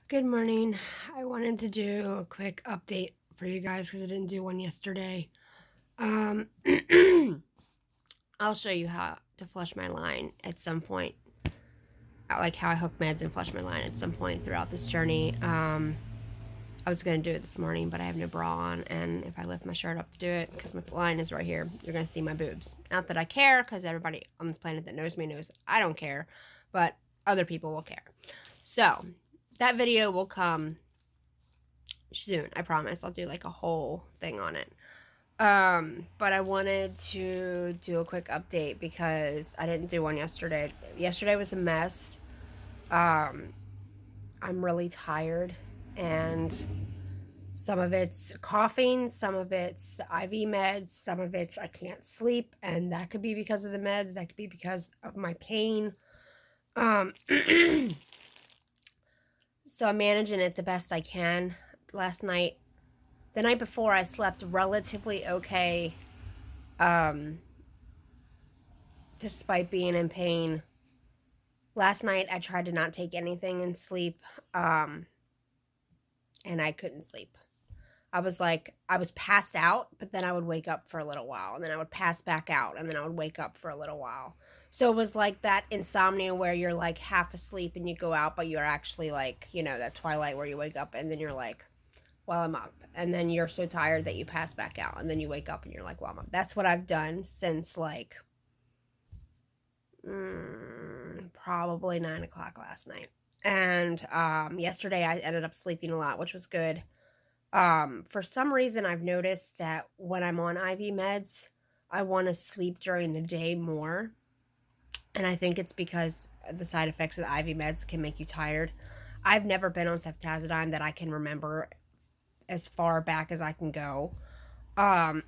Good morning. I wanted to do a quick update for you guys because I didn't do one yesterday. Um, I'll show you how to flush my line at some point, like how I hook meds and flush my line at some point throughout this journey. I was going to do it this morning, but I have no bra on, and if I lift my shirt up to do it, because my line is right here, you're going to see my boobs. Not that I care, because everybody on this planet that knows me knows I don't care, but other people will care. So, that video will come soon. I promise. I'll do like a whole thing on it. But I wanted to do a quick update because I didn't do one yesterday. Yesterday was a mess. I'm really tired, and some of it's coughing, some of it's IV meds, some of it's I can't sleep, and that could be because of the meds, that could be because of my pain. So I'm managing it the best I can. Last night, the night before, I slept relatively okay, despite being in pain. Last night, I tried to not take anything and sleep, and I couldn't sleep. I was passed out, but then I would wake up for a little while, and then I would pass back out, and then I would wake up for a little while. So it was like that insomnia where you're like half asleep and you go out, but you're actually like, that twilight where you wake up and then you're like, well, I'm up. And then you're so tired that you pass back out, and then you wake up and you're like, well, I'm up. That's what I've done since like probably 9 o'clock last night. And yesterday I ended up sleeping a lot, which was good. For some reason, I've noticed that when I'm on IV meds, I want to sleep during the day more. And I think it's because the side effects of the IV meds can make you tired. I've never been on ceftazidime that I can remember as far back as I can go. Um,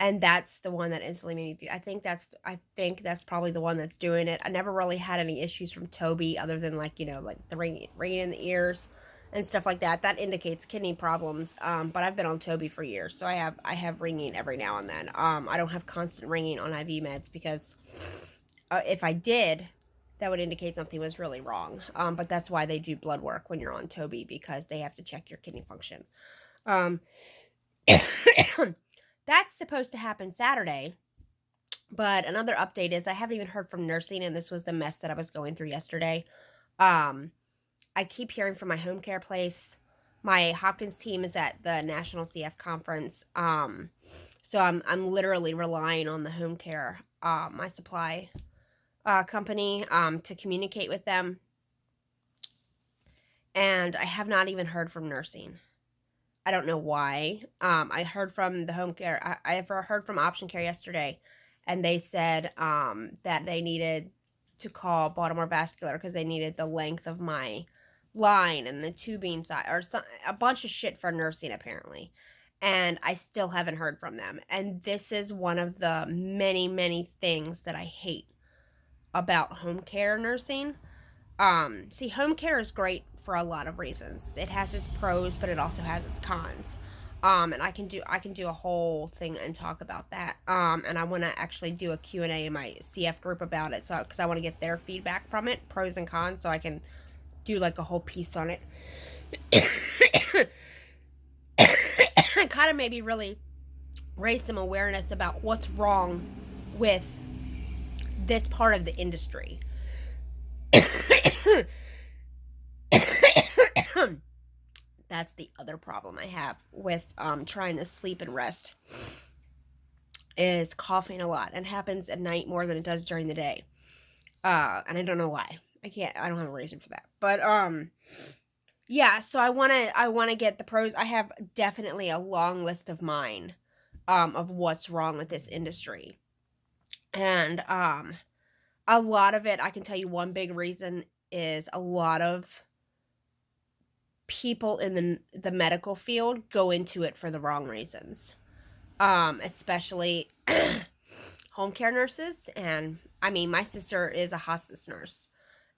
and that's the one that instantly made me. I think that's probably the one that's doing it. I never really had any issues from Toby other than like the ringing in the ears and stuff like that. That indicates kidney problems. But I've been on Toby for years, so I have ringing every now and then. I don't have constant ringing on IV meds because if I did, that would indicate something was really wrong. But that's why they do blood work when you're on Toby, because they have to check your kidney function. Um, that's supposed to happen Saturday. But another update is I haven't even heard from nursing, and this was the mess that I was going through yesterday. Um, I keep hearing from my home care place. My Hopkins team is at the National CF conference. So I'm literally relying on the home care, my supply company, to communicate with them. And I have not even heard from nursing. I don't know why. I heard from the home care. I heard from Option Care yesterday, and they said that they needed to call Baltimore Vascular because they needed the length of my line and the tubing side, or a bunch of shit for nursing apparently. And I still haven't heard from them. And this is one of the many, many things that I hate about home care nursing. See, home care is great for a lot of reasons. It has its pros, but it also has its cons. And I can do a whole thing and talk about that. And I want to actually do a Q&A in my CF group about it, so because I want to get their feedback from it, pros and cons, so I can do like a whole piece on it. It kind of maybe really raise some awareness about what's wrong with this part of the industry. That's the other problem I have with trying to sleep and rest, is coughing a lot, and happens at night more than it does during the day. And I don't know why. I don't have a reason for that. But yeah, so I wanna get the pros. I have definitely a long list of mine of what's wrong with this industry. And a lot of it, I can tell you one big reason is a lot of people in the medical field go into it for the wrong reasons. Especially home care nurses. And I mean, my sister is a hospice nurse.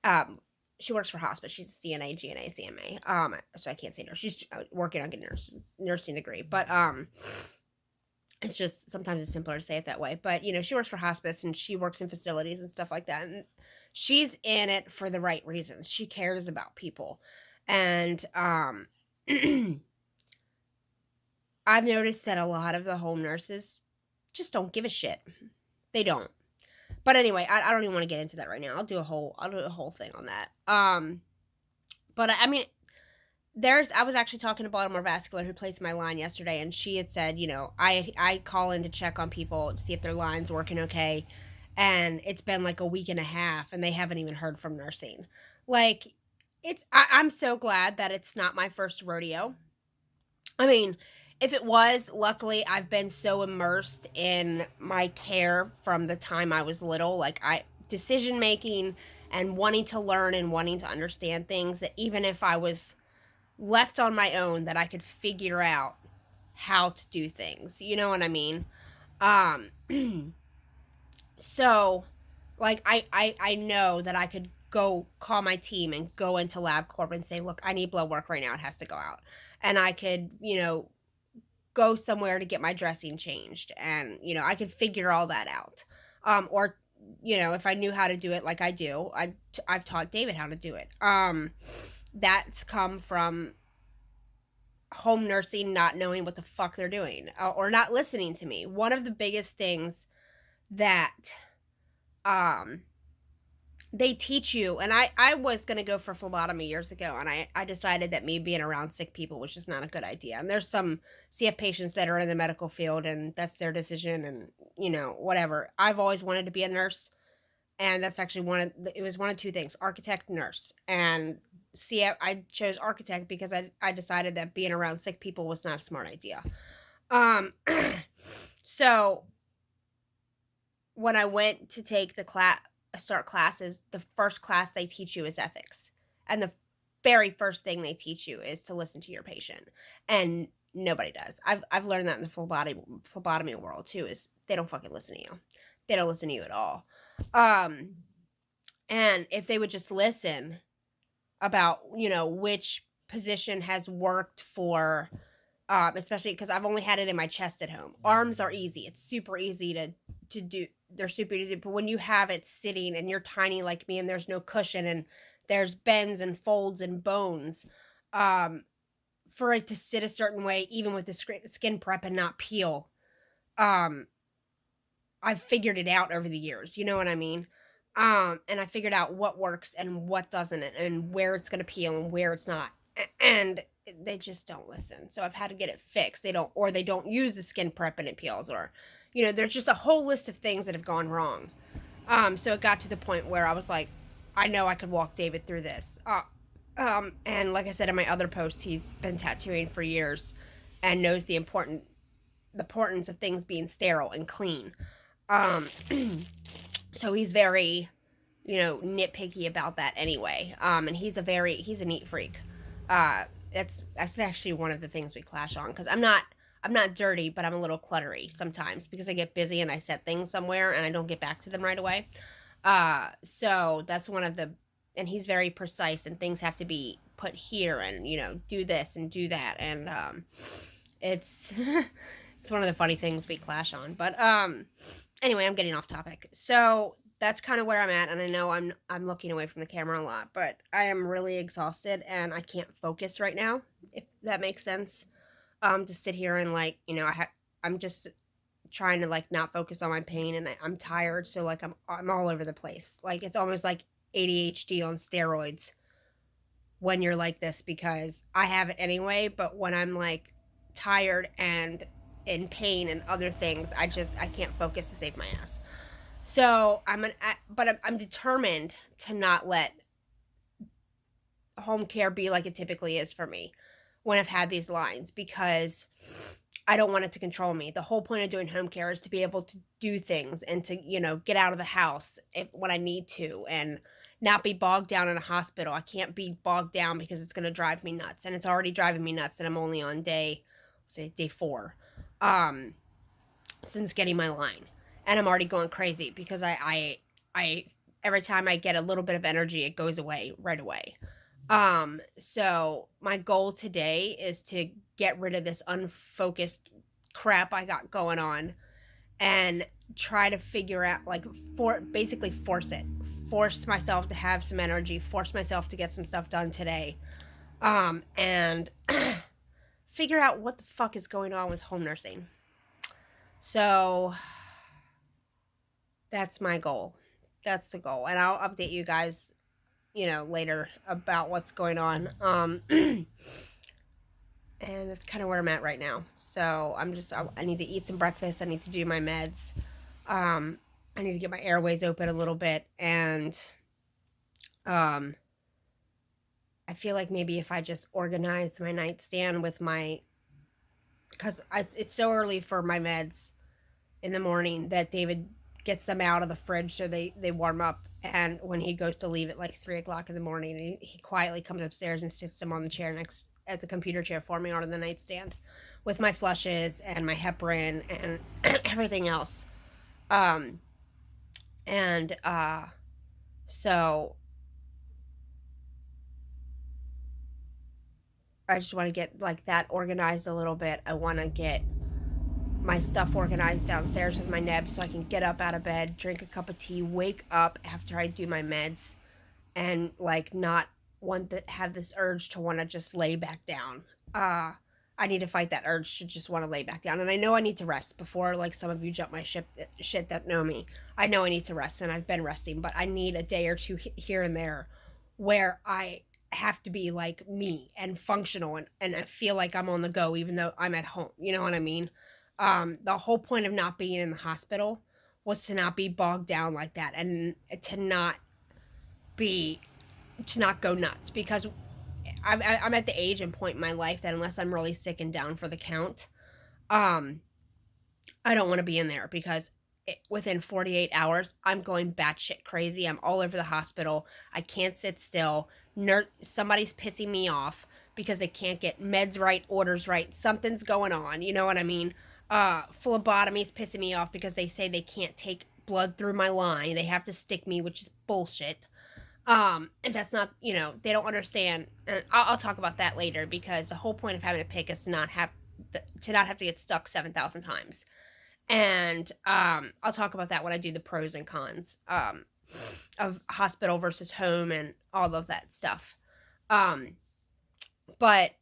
Um, she works for hospice. She's a CNA, GNA, CMA. So I can't say nurse. She's working on getting nursing degree. But It's just sometimes it's simpler to say it that way. But, she works for hospice and she works in facilities and stuff like that. And she's in it for the right reasons. She cares about people. And I've noticed that a lot of the home nurses just don't give a shit. They don't. But anyway, I don't even want to get into that right now. I'll do a whole thing on that. But I mean, I was actually talking to Baltimore Vascular who placed my line yesterday, and she had said, I call in to check on people to see if their line's working okay, and it's been like a week and a half, and they haven't even heard from nursing. Like, I'm so glad that it's not my first rodeo. I mean, if it was, luckily I've been so immersed in my care from the time I was little, decision making and wanting to learn and wanting to understand things, that even if I was left on my own, that I could figure out how to do things. You know what I mean? Um so I know that I could go call my team and go into LabCorp and say, "Look, I need blood work right now. It has to go out." And I could, go somewhere to get my dressing changed, and I could figure all that out. Or if I knew how to do it like I do, I've taught David how to do it. That's come from home nursing not knowing what the fuck they're doing, or not listening to me. One of the biggest things that they teach you, and I was going to go for phlebotomy years ago, and I decided that me being around sick people was just not a good idea. And there's some CF patients that are in the medical field, and that's their decision, and whatever. I've always wanted to be a nurse, and that's actually it was one of two things: architect, nurse. And I chose architect because I decided that being around sick people was not a smart idea. So when I went to take the start classes, the first class they teach you is ethics. And the very first thing they teach you is to listen to your patient. And nobody does. I've learned that in the phlebotomy world too, is they don't fucking listen to you. They don't listen to you at all. And if they would just listen about, which position has worked for, especially because I've only had it in my chest at home. Arms are easy. It's super easy to do. They're super easy. But when you have it sitting and you're tiny like me and there's no cushion and there's bends and folds and bones, for it to sit a certain way, even with the skin prep and not peel, I've figured it out over the years. You know what I mean? And I figured out what works and what doesn't, and where it's going to peel and where it's not. And they just don't listen. So I've had to get it fixed. They don't use the skin prep and it peels, or, there's just a whole list of things that have gone wrong. So it got to the point where I was like, I know I could walk David through this. And like I said in my other post, he's been tattooing for years and knows the importance of things being sterile and clean. So he's very, nitpicky about that anyway. And he's a neat freak. That's actually one of the things we clash on, because I'm not dirty, but I'm a little cluttery sometimes because I get busy and I set things somewhere and I don't get back to them right away. So that's and he's very precise, and things have to be put here and, do this and do that. And, it's, it's one of the funny things we clash on, but, anyway, I'm getting off topic. So that's kind of where I'm at, and I know I'm looking away from the camera a lot, but I am really exhausted and I can't focus right now, if that makes sense. To sit here and I'm just trying to not focus on my pain, and I'm tired, so I'm all over the place. It's almost like ADHD on steroids when you're like this, because I have it anyway, but when I'm tired and in pain and other things, I can't focus to save my ass. So I'm determined to not let home care be like it typically is for me when I've had these lines, because I don't want it to control me. The whole point of doing home care is to be able to do things and to, get out of the house when I need to, and not be bogged down in a hospital. I can't be bogged down because it's going to drive me nuts, and it's already driving me nuts, and I'm only on day 4 since getting my line, and I'm already going crazy because I every time I get a little bit of energy, it goes away right away. So my goal today is to get rid of this unfocused crap I got going on and try to figure out, like, basically force myself to have some energy, force myself to get some stuff done today, and figure out what the fuck is going on with home nursing. So that's my goal. That's the goal, and I'll update you guys, later about what's going on. And that's kind of where I'm at right now. So I need to eat some breakfast. I need to do my meds. I need to get my airways open a little bit, and I feel like maybe if I just organize my nightstand with because it's so early for my meds in the morning that David gets them out of the fridge so they warm up, and when he goes to leave at like 3 o'clock in the morning, he quietly comes upstairs and sits them on the chair next at the computer chair for me on the nightstand with my flushes and my heparin and everything else. So I just want to get like that organized a little bit. I want to get my stuff organized downstairs with my nebs so I can get up out of bed, drink a cup of tea, wake up after I do my meds, and like not want to have this urge to want to just lay back down. I need to fight that urge to just want to lay back down, and I know I need to rest before like some of you jump my shit that know me. I know I need to rest, and I've been resting, but I need a day or two here and there where I have to be like me and functional, and I feel like I'm on the go even though I'm at home. You know what I mean? The whole point of not being in the hospital was to not be bogged down like that, and to not go nuts, because I'm at the age and point in my life that unless I'm really sick and down for the count, I don't want to be in there, because within 48 hours, I'm going batshit crazy. I'm all over the hospital. I can't sit still. Somebody's pissing me off because they can't get meds right, orders right. Something's going on. You know what I mean? Phlebotomy's pissing me off because they say they can't take blood through my line. They have to stick me, which is bullshit. And that's not, they don't understand. And I'll talk about that later, because the whole point of having a pick is to not have to get stuck 7,000 times. And I'll talk about that when I do the pros and cons of hospital versus home and all of that stuff. But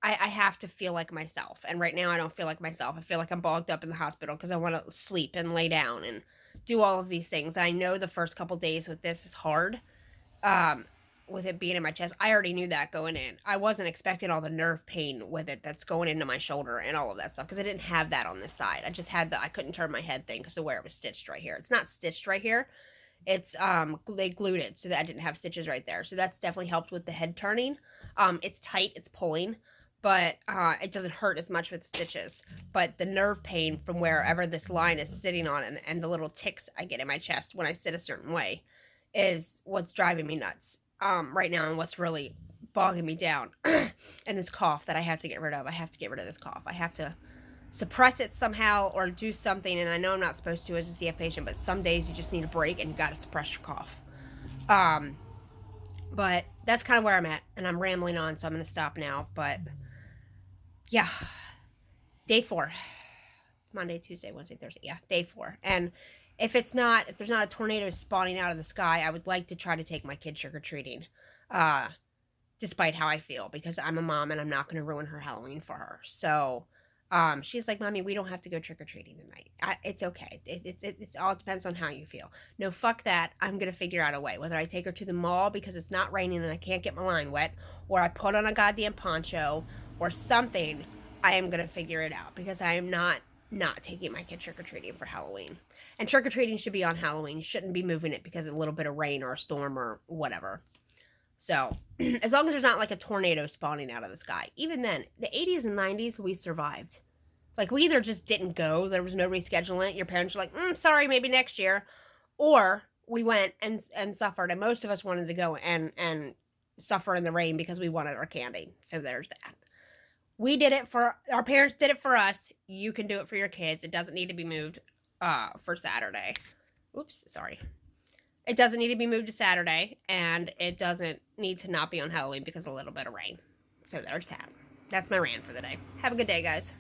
I have to feel like myself. And right now I don't feel like myself. I feel like I'm bogged up in the hospital because I want to sleep and lay down and do all of these things. I know the first couple days with this is hard. With it being in my chest. I already knew that going in. I wasn't expecting all the nerve pain with it that's going into my shoulder and all of that stuff, because I didn't have that on this side. I just had I couldn't turn my head thing because of where it was stitched right here. It's not stitched right here. It's, they glued it so that I didn't have stitches right there. So that's definitely helped with the head turning. It's tight, it's pulling, but it doesn't hurt as much with the stitches. But the nerve pain from wherever this line is sitting on, and the little ticks I get in my chest when I sit a certain way, is what's driving me nuts right now, and what's really bogging me down. And this cough that I have to get rid of. I have to get rid of this cough. I have to suppress it somehow or do something, and I know I'm not supposed to as a CF patient, but some days you just need a break and you gotta suppress your cough. But that's kind of where I'm at, and I'm rambling on, so I'm gonna stop now. But yeah, day 4. Monday, Tuesday, Wednesday, Thursday. Yeah, day 4. And if there's not a tornado spawning out of the sky, I would like to try to take my kid trick-or-treating, despite how I feel, because I'm a mom and I'm not going to ruin her Halloween for her. So she's like, Mommy, we don't have to go trick-or-treating tonight. It's okay. It all depends on how you feel. No, fuck that. I'm going to figure out a way, whether I take her to the mall because it's not raining and I can't get my line wet, or I put on a goddamn poncho or something. I am going to figure it out, because I am not taking my kid trick-or-treating for Halloween. And trick-or-treating should be on Halloween. You shouldn't be moving it because of a little bit of rain or a storm or whatever. So, as long as there's not like a tornado spawning out of the sky. Even then, the 80s and 90s, we survived. Like, we either just didn't go, there was no rescheduling it, your parents were like, sorry, maybe next year. Or we went and suffered, and most of us wanted to go and suffer in the rain because we wanted our candy. So there's that. We did it our parents did it for us. You can do it for your kids. It doesn't need to be moved for Saturday. Oops, sorry. It doesn't need to be moved to Saturday, and it doesn't need to not be on Halloween because of a little bit of rain. So there's that. That's my rant for the day. Have a good day, guys.